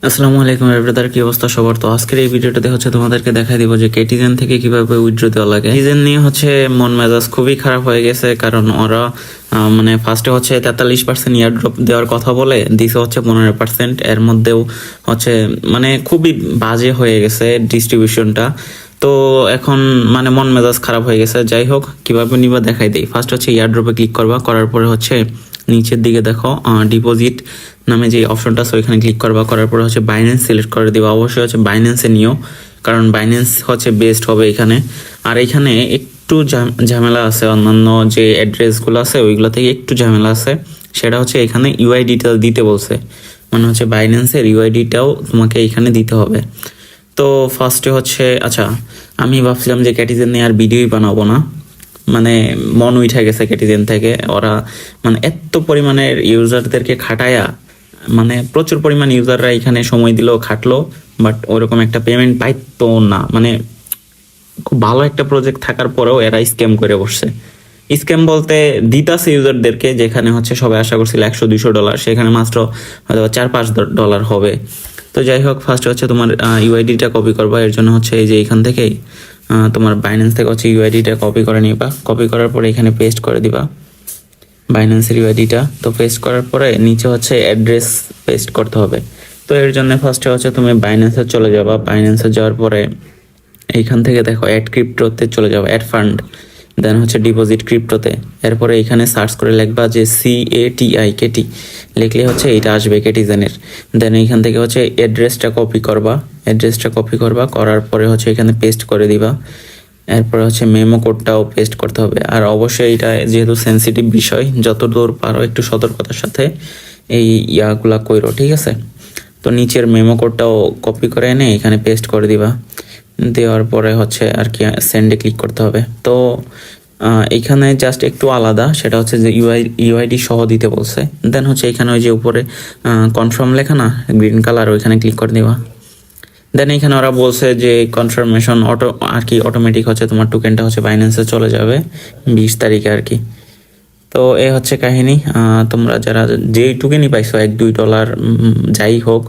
আসসালামু আলাইকুম ব্রাদার, কি অবস্থা সবার? তো আজকের এই ভিডিওটাতে হচ্ছে তোমাদেরকে দেখাই দিব যে কেটিজেন থেকে কিভাবে উইথড্র দেওয়া লাগে। কেটিজেন নিয়ে হচ্ছে মন মেজাজ খুবই খারাপ হয়ে গেছে, কারণ ওরা মানে ফার্স্টে হচ্ছে 43% ইয়ার ড্রপ দেওয়ার কথা বলে দিছে হচ্ছে 15%। এর মধ্যেও হচ্ছে মানে খুবই বাজে হয়ে গেছে ডিস্ট্রিবিউশনটা। তো এখন মানে মন মেজাজ খারাপ হয়ে গেছে। যাই হোক, কিভাবে নিবা দেখাই দেই। ফার্স্ট হচ্ছে ইয়ার ড্রপে ক্লিক করবা, করার পরে হচ্ছে নিচের দিকে দেখো ডিপোজিট নামে যে অপশনটা আছে ওইখানে ক্লিক করবা, করার পরে হচ্ছে বাইন্যান্স সিলেক্ট করে দিবা। অবশ্যই হচ্ছে বাইন্যান্সে নিও, কারণ বাইন্যান্স হচ্ছে বেস্ট হবে এখানে। আর এখানে একটু ঝামেলা আছে, অন্যান্য যে অ্যাড্রেসগুলো আছে ওইগুলো থেকে একটু ঝামেলা আছে। সেটা হচ্ছে এখানে ইউআইডিটা দিতে বলছে, মানে হচ্ছে বাইন্যান্সের ইউআইডিটাও তোমাকে এখানে দিতে হবে। তো ফার্স্টে হচ্ছে আচ্ছা, আমি ভাবছিলাম যে ক্যাটিজেন নিয়ে আর ভিডিওই বানাবো না, মানে মন উঠে গেছে ক্যাটিজেন থেকে। ওরা মানে এত পরিমাণের ইউজারদেরকে খাটায়া, মানে প্রচুর পরিমাণ ইউজাররা এখানে সময় দিল, খাটলো, বাট ওইরকম একটা পেমেন্ট পাইতো না। মানে খুব ভালো একটা প্রজেক্ট থাকার পরেও এরা স্ক্যাম করে বসছে। স্ক্যাম বলতে দিতাছে ইউজারদেরকে, যেখানে হচ্ছে সবাই আশা করছিল $100-200, সেখানে মাত্র হয়তো $4-5 হবে। তো যাই হোক, ফার্স্ট হচ্ছে তোমার ইউআইডিটা কপি করবা। এর জন্য হচ্ছে এই যে এখান থেকেই তোমার বাইন্যান্স থেকে হচ্ছে ইউআইডিটা কপি করে নিবা। কপি করার পরে এখানে পেস্ট করে দিবা বাইন্যান্সের ইউআইডিটা। তো পেস্ট করার পরে নিচে হচ্ছে অ্যাড্রেস পেস্ট করতে হবে। তো এর জন্য ফার্স্টে হচ্ছে তুমি বাইন্যান্সে চলে যাবা। বাইন্যান্সে যাওয়ার পরে এইখান থেকে দেখো অ্যাড ক্রিপ্টোতে চলে যাবো, অ্যাড ফান্ড, দেন হচ্ছে ডিপোজিট ক্রিপ্টোতে। এরপরে এখানে সার্চ করে লিখবা যে CATI লিখলে হচ্ছে এইটা আসবে কেটিজেনের। দেন এইখান থেকে হচ্ছে অ্যাড্রেসটা কপি করবা, করার পরে হচ্ছে এখানে পেস্ট করে দিবা। এরপরে হচ্ছে মেমো কোডটাও পেস্ট করতে হবে। আর অবশ্যই এটা যেহেতু সেন্সিটিভ বিষয়, যত দূর পারো একটু সতর্কতার সাথে এই ইয়াগুলা কইরো, ঠিক আছে? তো নিচের মেমো কোডটাও কপি করে এনে এখানে পেস্ট করে দিবা। দেওয়ার পরে হচ্ছে আর কি সেন্ডে ক্লিক করতে হবে। তো এইখানে জাস্ট একটু আলাদা, সেটা হচ্ছে যে ইউআইডি সহ দিতে বলছে। দেন হচ্ছে এখানে ওই যে উপরে কনফার্ম লেখা না, গ্রিন কালার, ওইখানে ক্লিক করে দিবা। দেন এখানে ওরা বলছে যে কনফার্মেশন আর কি অটোমেটিক হচ্ছে তোমার টোকেনটা হচ্ছে বাইন্যান্সে চলে যাবে 20 তারিখে আর কি। তো এ হচ্ছে কাহিনী। তোমরা যারা যেই টোকেনই পাইছো $1-2 যাই হোক,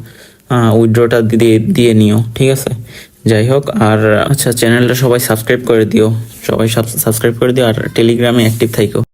উইথড্রটা দিয়ে দিয়ে নিও, ঠিক আছে? যাই হোক, আর আচ্ছা, চ্যানেলটা সবাই সাবস্ক্রাইব করে দিও, আর টেলিগ্রামে অ্যাক্টিভ থাইকো।